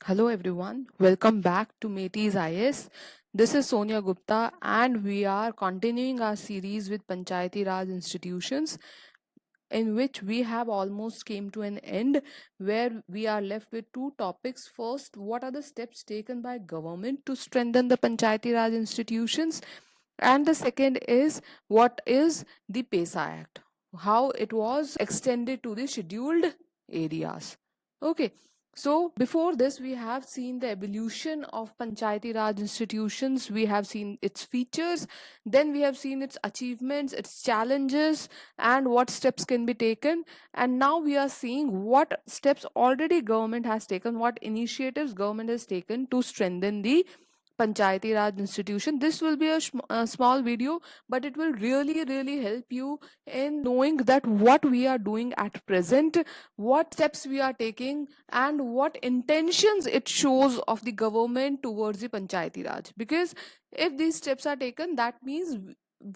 Hello everyone, welcome back to Metis IS. This is Sonia Gupta and we are continuing our series with Panchayati Raj institutions, in which we have almost came to an end, where we are left with two topics. First, what are the steps taken by government to strengthen the Panchayati Raj institutions, and the second is what is the PESA Act, how it was extended to the scheduled areas. Okay, so before this, we have seen the evolution of Panchayati Raj institutions. We have seen its features, then we have seen its achievements, its challenges, and what steps can be taken. And now we are seeing what steps already government has taken, what initiatives government has taken to strengthen the Panchayati Raj institution. This will be a small video, but it will really help you in knowing that what we are doing at present, what steps we are taking, and what intentions it shows of the government towards the Panchayati Raj. Because if these steps are taken, that means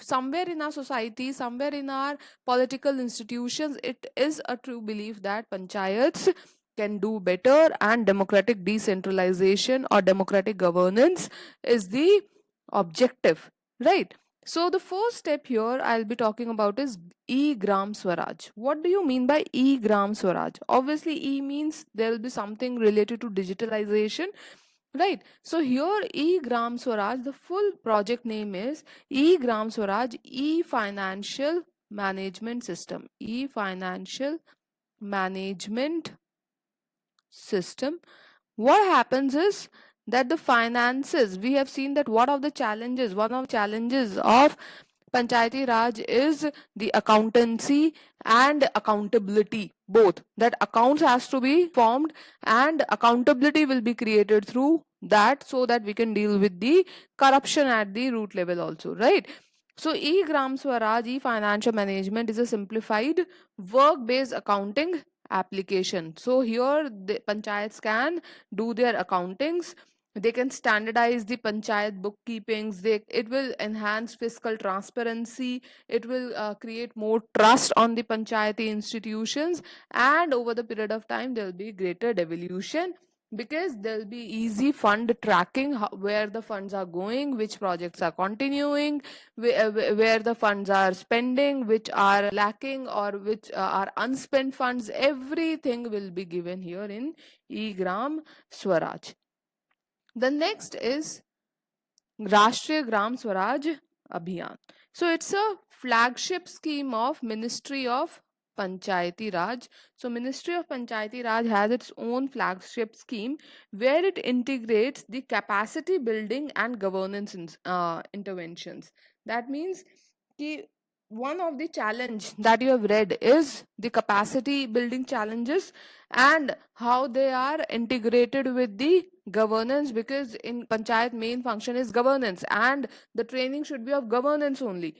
somewhere in our society, somewhere in our political institutions, it is a true belief that panchayats can do better, and democratic decentralization or democratic governance is the objective, right? So the first step here I'll be talking about is e-gram swaraj. What do you mean by e-gram swaraj? Obviously, e means there will be something related to digitalization, right? So here e-gram swaraj, the full project name is e-gram swaraj e-financial management system. E-financial management system. What happens is that the finances, we have seen that one of the challenges of Panchayati Raj is the accountancy and accountability, both. That accounts has to be formed and accountability will be created through that, so that we can deal with the corruption at the root level also, right? So e-gram swaraj e-financial management is a simplified work-based accounting application. So here the panchayats can do their accountings, they can standardize the panchayat bookkeepings, it will enhance fiscal transparency, it will create more trust on the panchayati institutions, and over the period of time there will be greater devolution, because there'll be easy fund tracking, where the funds are going, which projects are continuing, where the funds are spending, which are lacking, or which are unspent funds. Everything will be given here in e-gram swaraj. The next is Rashtriya Gram Swaraj Abhiyan. So it's a flagship scheme of Ministry of Panchayati Raj. So Ministry of Panchayati Raj has its own flagship scheme, where it integrates the capacity building and governance interventions. That means कि one of the challenge that you have read is the capacity building challenges, and how they are integrated with the governance, because in panchayat main function is governance, and the training should be of governance only.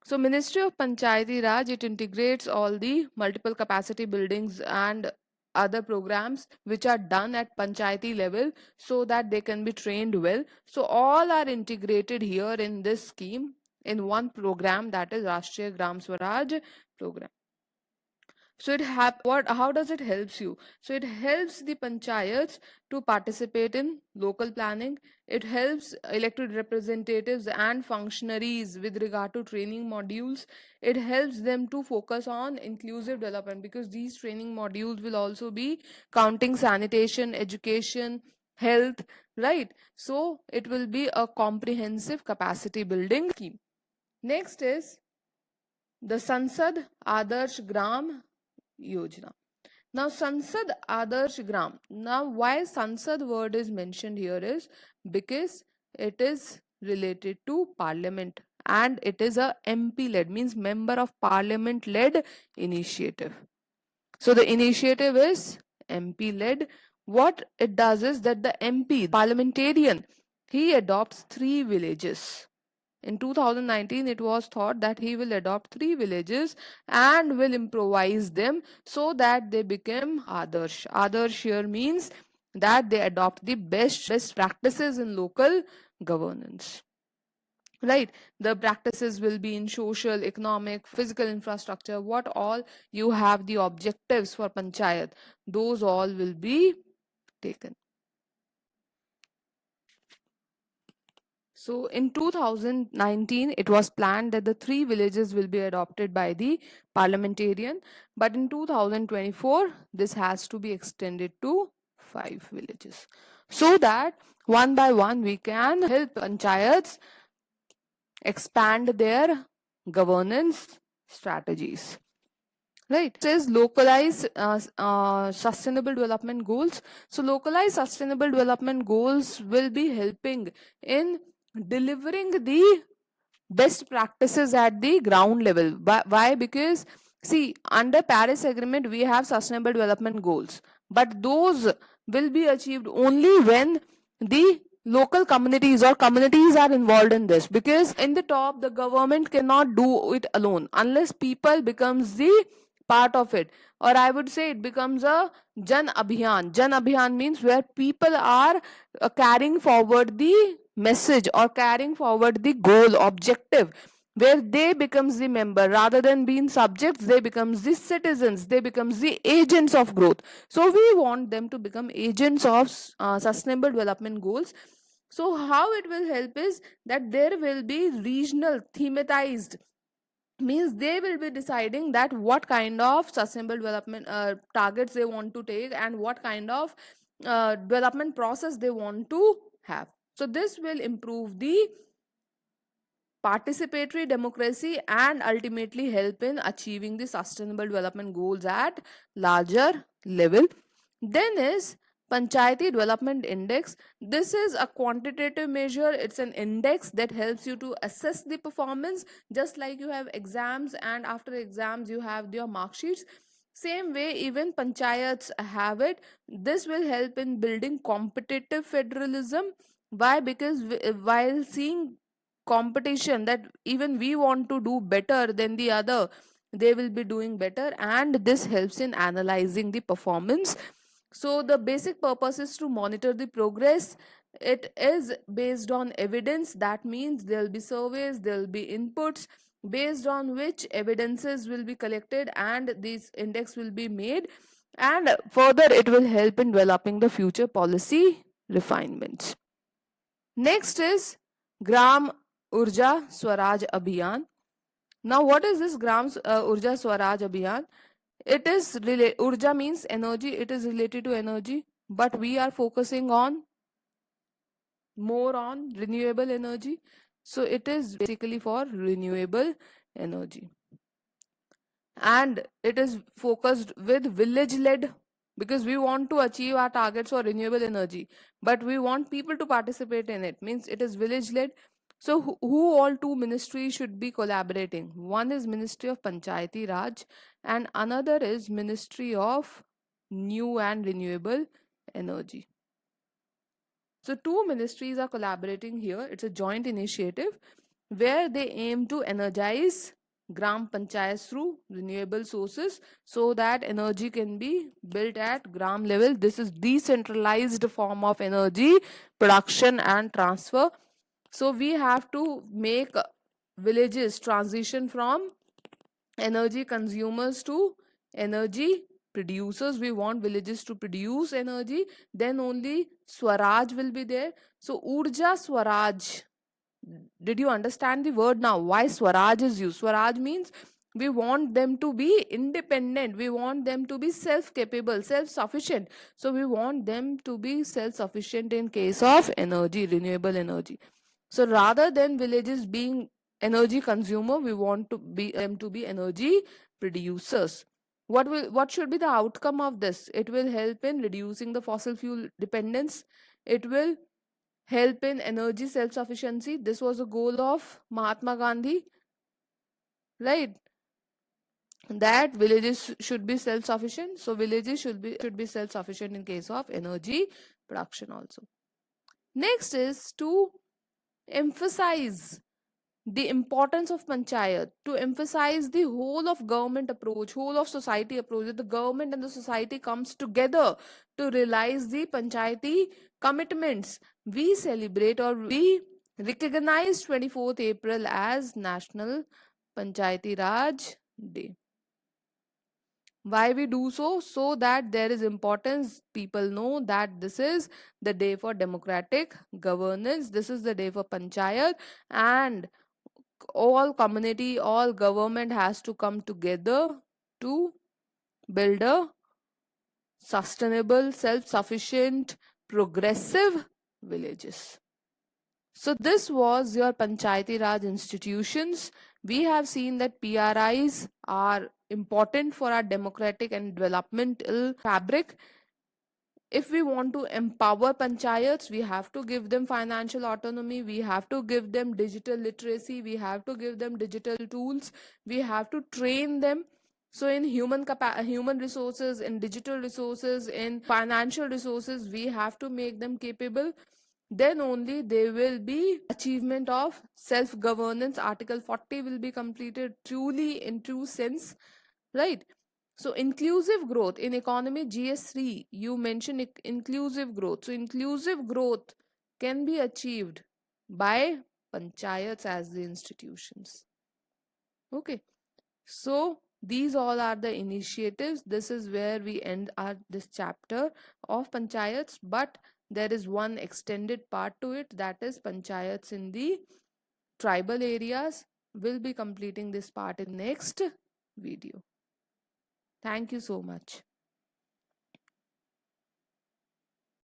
So Ministry of Panchayati Raj, it integrates all the multiple capacity buildings and other programs which are done at panchayati level, so that they can be trained well. So all are integrated here in this scheme in one program, that is Rashtriya Gram Swaraj program. So how does it helps you? So it helps the panchayats to participate in local planning. It helps elected representatives and functionaries with regard to training modules. It helps them to focus on inclusive development, because these training modules will also be counting sanitation, education, health, right? So it will be a comprehensive capacity building scheme. Next is the Sansad Adarsh Gram Yojana. Now, Sansad Adarsh Gram. Now, why Sansad word is mentioned here is because it is related to parliament, and it is a MP led, means member of parliament led initiative. So the initiative is MP led. What it does is that the MP, parliamentarian, he adopts 3 villages. In 2019, it was thought that he will adopt 3 villages and will improvise them, so that they become Adarsh. Adarsh here means that they adopt the best practices in local governance. Right, the practices will be in social, economic, physical infrastructure, what all you have the objectives for panchayat, those all will be taken. So in 2019, it was planned that the 3 villages will be adopted by the parliamentarian, but in 2024, this has to be extended to 5 villages, so that one by one we can help panchayats expand their governance strategies. Right. Says localized sustainable development goals. So localized sustainable development goals will be helping in delivering the best practices at the ground level. Why? Because see, under Paris Agreement we have sustainable development goals, but those will be achieved only when the local communities or communities are involved in this, because in the top the government cannot do it alone unless people becomes the part of it, or I would say it becomes a jan abhiyan means where people are carrying forward the message or carrying forward the goal objective, where they becomes the member rather than being subjects, they becomes the citizens, they becomes the agents of growth. So we want them to become agents of sustainable development goals. So how it will help is that there will be regional thematized, means they will be deciding that what kind of sustainable development targets they want to take and what kind of development process they want to have. So this will improve the participatory democracy and ultimately help in achieving the sustainable development goals at larger level. Then is Panchayati Development Index. This is a quantitative measure. It's an index that helps you to assess the performance, just like you have exams and after exams you have your mark sheets. Same way, even panchayats have it. This will help in building competitive federalism. Why? Because while seeing competition that even we want to do better than the other, they will be doing better, and this helps in analyzing the performance. So the basic purpose is to monitor the progress. It is based on evidence. That means there'll be surveys, there'll be inputs based on which evidences will be collected and this index will be made, and further it will help in developing the future policy refinements. Next is Gram Urja Swaraj Abhiyan. Now, what is this Gram Urja Swaraj Abhiyan? It is Urja means energy. It is related to energy, but we are focusing on more on renewable energy. So it is basically for renewable energy, and it is focused with village led, because we want to achieve our targets for renewable energy, but we want people to participate in it, means it is village led. So who all two ministries should be collaborating? One is Ministry of Panchayati Raj and another is Ministry of New and Renewable Energy. So two ministries are collaborating here. It's a joint initiative where they aim to energize gram panchayats through renewable sources so that energy can be built at gram level. This is decentralized form of energy production and transfer. So we have to make villages transition from energy consumers to energy producers. We want villages to produce energy, then only Swaraj will be there. So Urja Swaraj, did you understand the word now? Why Swaraj is used? Swaraj means we want them to be independent, we want them to be self capable, self sufficient. So we want them to be self sufficient in case of energy, renewable energy. So rather than villages being energy consumer, we want to be them to be energy producers. What should be the outcome of this? It will help in reducing the fossil fuel dependence. It will help in energy self sufficiency. This was a goal of Mahatma Gandhi, right? That villages should be self sufficient. So villages should be self sufficient in case of energy production also. Next is to emphasize the importance of panchayat, to emphasize the whole of government approach, whole of society approach, that the government and the society comes together to realize the panchayati commitments. We celebrate or we recognize 24th April as National Panchayati Raj Day. Why we do so? So that there is importance, people know that this is the day for democratic governance, this is the day for panchayat, and all community, all government has to come together to build a sustainable, self-sufficient, progressive villages. So this was your Panchayati Raj institutions. We have seen that PRIs are important for our democratic and developmental fabric. If we want to empower panchayats, we have to give them financial autonomy, we have to give them digital literacy, we have to give them digital tools, we have to train them. So in human resources, in digital resources, in financial resources, we have to make them capable. Then only there will be achievement of self governance. Article 40 will be completed truly in true sense, right? So inclusive growth in economy, GS3, you mentioned inclusive growth. So inclusive growth can be achieved by panchayats as the institutions. Okay. So these all are the initiatives. This is where we end our this chapter of panchayats, but there is one extended part to it, that is panchayats in the tribal areas. We'll be completing this part in next video. Thank you so much.